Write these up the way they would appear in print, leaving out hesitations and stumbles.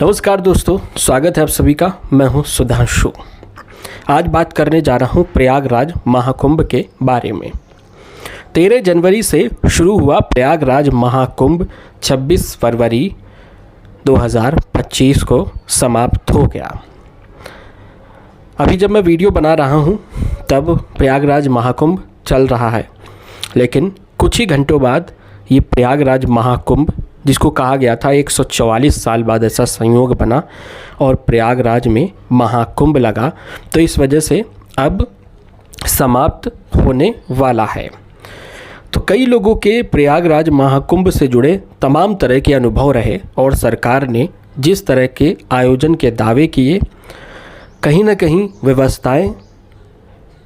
नमस्कार दोस्तों, स्वागत है आप सभी का। मैं हूं सुधांशु। आज बात करने जा रहा हूं प्रयागराज महाकुंभ के बारे में। 13 जनवरी से शुरू हुआ प्रयागराज महाकुंभ 26 फरवरी 2025 को समाप्त हो गया। अभी जब मैं वीडियो बना रहा हूं तब प्रयागराज महाकुंभ चल रहा है, लेकिन कुछ ही घंटों बाद ये प्रयागराज महाकुंभ, जिसको कहा गया था 144 साल बाद ऐसा संयोग बना और प्रयागराज में महाकुंभ लगा, तो इस वजह से अब समाप्त होने वाला है। तो कई लोगों के प्रयागराज महाकुंभ से जुड़े तमाम तरह के अनुभव रहे और सरकार ने जिस तरह के आयोजन के दावे किए, कहीं ना कहीं व्यवस्थाएं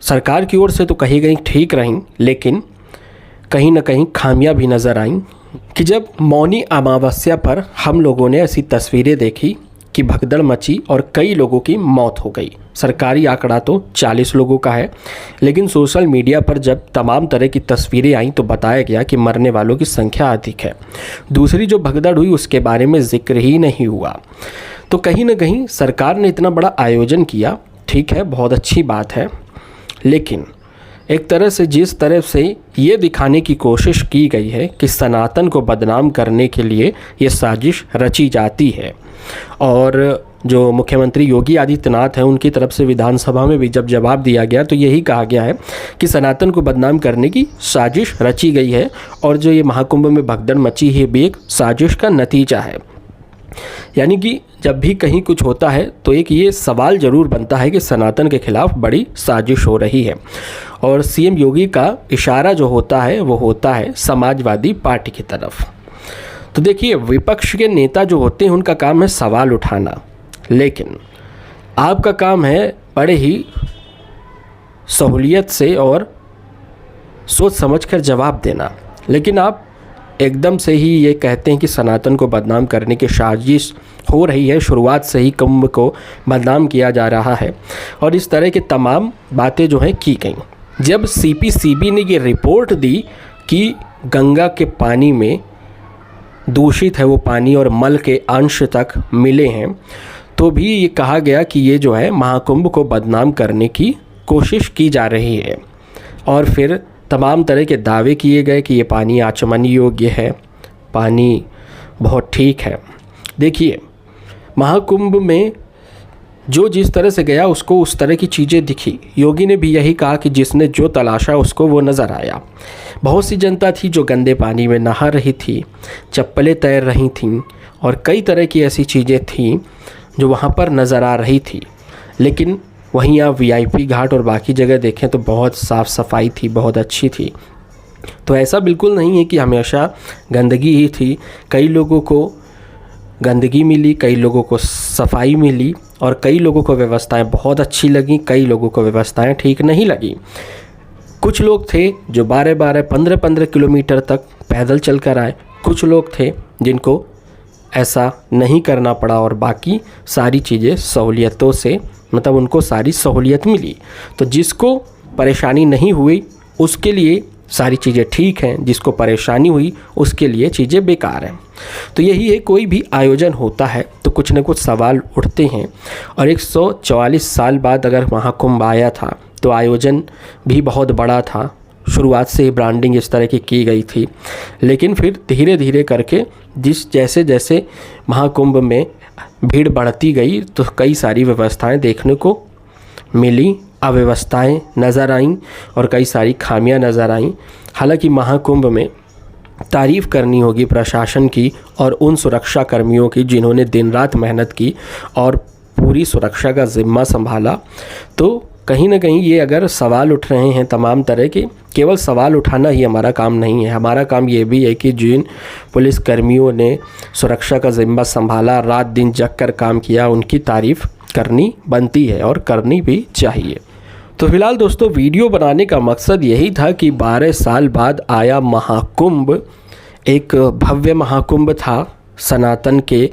सरकार की ओर से तो कहीं कहीं ठीक रहीं, लेकिन कहीं ना कहीं खामियां भी नज़र आईं कि जब मौनी अमावस्या पर हम लोगों ने ऐसी तस्वीरें देखी कि भगदड़ मची और कई लोगों की मौत हो गई। सरकारी आंकड़ा तो 40 लोगों का है, लेकिन सोशल मीडिया पर जब तमाम तरह की तस्वीरें आईं तो बताया गया कि मरने वालों की संख्या अधिक है। दूसरी जो भगदड़ हुई उसके बारे में जिक्र ही नहीं हुआ। तो कहीं ना कहीं सरकार ने इतना बड़ा आयोजन किया, ठीक है, बहुत अच्छी बात है, लेकिन एक तरह से जिस तरह से ये दिखाने की कोशिश की गई है कि सनातन को बदनाम करने के लिए ये साजिश रची जाती है, और जो मुख्यमंत्री योगी आदित्यनाथ हैं उनकी तरफ से विधानसभा में भी जब जवाब दिया गया तो यही कहा गया है कि सनातन को बदनाम करने की साजिश रची गई है और जो ये महाकुंभ में भगदड़ मची है भी एक साजिश का नतीजा है। यानी कि जब भी कहीं कुछ होता है तो एक ये सवाल ज़रूर बनता है कि सनातन के खिलाफ बड़ी साजिश हो रही है, और सीएम योगी का इशारा जो होता है वो होता है समाजवादी पार्टी की तरफ। तो देखिए, विपक्ष के नेता जो होते हैं उनका काम है सवाल उठाना, लेकिन आपका काम है बड़े ही सहूलियत से और सोच समझकर जवाब देना। लेकिन आप एकदम से ही ये कहते हैं कि सनातन को बदनाम करने की साजिश हो रही है, शुरुआत से ही कुंभ को बदनाम किया जा रहा है, और इस तरह के तमाम बातें जो हैं की गई। जब सीपीसीबी ने ये रिपोर्ट दी कि गंगा के पानी में दूषित है वो पानी और मल के अंश तक मिले हैं, तो भी ये कहा गया कि ये जो है महाकुंभ को बदनाम करने की कोशिश की जा रही है, और फिर तमाम तरह के दावे किए गए कि ये पानी आचमन योग्य है, पानी बहुत ठीक है। देखिए, महाकुंभ में जो जिस तरह से गया उसको उस तरह की चीज़ें दिखी। योगी ने भी यही कहा कि जिसने जो तलाशा उसको वो नज़र आया। बहुत सी जनता थी जो गंदे पानी में नहा रही थी, चप्पलें तैर रही थीं, और कई तरह की ऐसी चीज़ें थीं जो वहाँ पर नज़र आ रही थी। लेकिन वहीं आप वीआईपी घाट और बाकी जगह देखें तो बहुत साफ़ सफाई थी, बहुत अच्छी थी। तो ऐसा बिल्कुल नहीं है कि हमेशा गंदगी ही थी। कई लोगों को गंदगी मिली, कई लोगों को सफाई मिली, और कई लोगों को व्यवस्थाएं बहुत अच्छी लगी, कई लोगों को व्यवस्थाएं ठीक नहीं लगी। कुछ लोग थे जो 12-12, 15-15 किलोमीटर तक पैदल चल कर आए। कुछ लोग थे जिनको ऐसा नहीं करना पड़ा, और बाकी सारी चीज़ें सहूलियतों से, मतलब उनको सारी सहूलियत मिली। तो जिसको परेशानी नहीं हुई उसके लिए सारी चीज़ें ठीक हैं, जिसको परेशानी हुई उसके लिए चीज़ें बेकार हैं। तो यही है, कोई भी आयोजन होता है तो कुछ न कुछ सवाल उठते हैं, और 144 साल बाद अगर महाकुंभ आया था तो आयोजन भी बहुत बड़ा था। शुरुआत से ही ब्रांडिंग इस तरह की गई थी, लेकिन फिर धीरे धीरे करके जैसे जैसे महाकुंभ में भीड़ बढ़ती गई तो कई सारी व्यवस्थाएं देखने को मिली, अव्यवस्थाएं नज़र आईं और कई सारी खामियां नज़र आईं। हालांकि महाकुंभ में तारीफ़ करनी होगी प्रशासन की और उन सुरक्षा कर्मियों की जिन्होंने दिन रात मेहनत की और पूरी सुरक्षा का ज़िम्मा संभाला। तो कहीं ना कहीं ये अगर सवाल उठ रहे हैं तमाम तरह के, केवल सवाल उठाना ही हमारा काम नहीं है। हमारा काम ये भी है कि जिन पुलिस कर्मियों ने सुरक्षा का ज़िम्मा संभाला, रात दिन जग कर काम किया, उनकी तारीफ़ करनी बनती है और करनी भी चाहिए। तो फिलहाल दोस्तों, वीडियो बनाने का मकसद यही था कि 12 साल बाद आया महाकुंभ, एक भव्य महाकुंभ था। सनातन के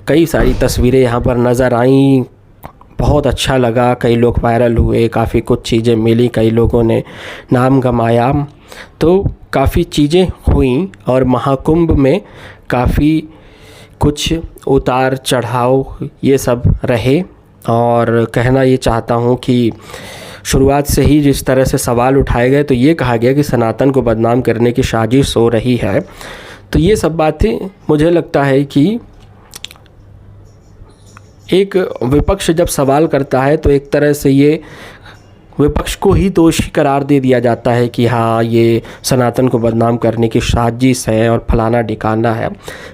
कई सारी तस्वीरें यहाँ पर नज़र आईं, बहुत अच्छा लगा, कई लोग वायरल हुए, काफ़ी कुछ चीज़ें मिली, कई लोगों ने नाम कमाया। तो काफ़ी चीज़ें हुई और महाकुंभ में काफ़ी कुछ उतार चढ़ाव ये सब रहे। और कहना ये चाहता हूँ कि शुरुआत से ही जिस तरह से सवाल उठाए गए तो ये कहा गया कि सनातन को बदनाम करने की साजिश हो रही है, तो ये सब बातें मुझे लगता है कि एक विपक्ष जब सवाल करता है तो एक तरह से ये विपक्ष को ही दोषी करार दे दिया जाता है कि हाँ ये सनातन को बदनाम करने की साजिश है और फलाना ढिकाना है।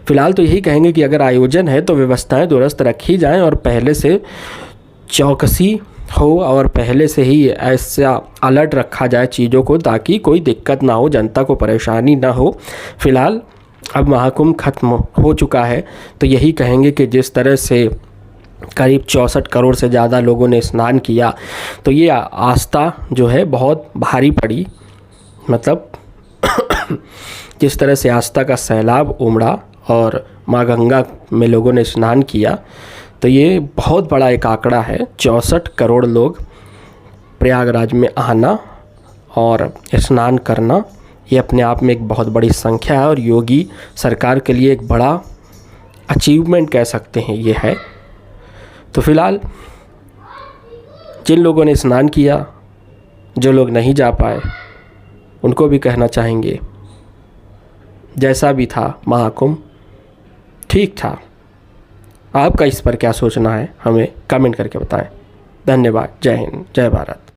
फ़िलहाल तो यही कहेंगे कि अगर आयोजन है तो व्यवस्थाएं दुरुस्त रखी जाएं और पहले से चौकसी हो और पहले से ही ऐसा अलर्ट रखा जाए चीज़ों को, ताकि कोई दिक्कत ना हो, जनता को परेशानी ना हो। फ़िलहाल अब महाकुंभ ख़त्म हो चुका है तो यही कहेंगे कि जिस तरह से करीब 64 करोड़ से ज़्यादा लोगों ने स्नान किया तो ये आस्था जो है बहुत भारी पड़ी। मतलब जिस तरह से आस्था का सैलाब उमड़ा और माँ गंगा में लोगों ने स्नान किया तो ये बहुत बड़ा एक आंकड़ा है। 64 करोड़ लोग प्रयागराज में आना और स्नान करना ये अपने आप में एक बहुत बड़ी संख्या है और योगी सरकार के लिए एक बड़ा अचीवमेंट कह सकते हैं ये है। तो फ़िलहाल जिन लोगों ने स्नान किया, जो लोग नहीं जा पाए, उनको भी कहना चाहेंगे जैसा भी था महाकुंभ ठीक था। आपका इस पर क्या सोचना है हमें कमेंट करके बताएं। धन्यवाद। जय हिंद, जय भारत।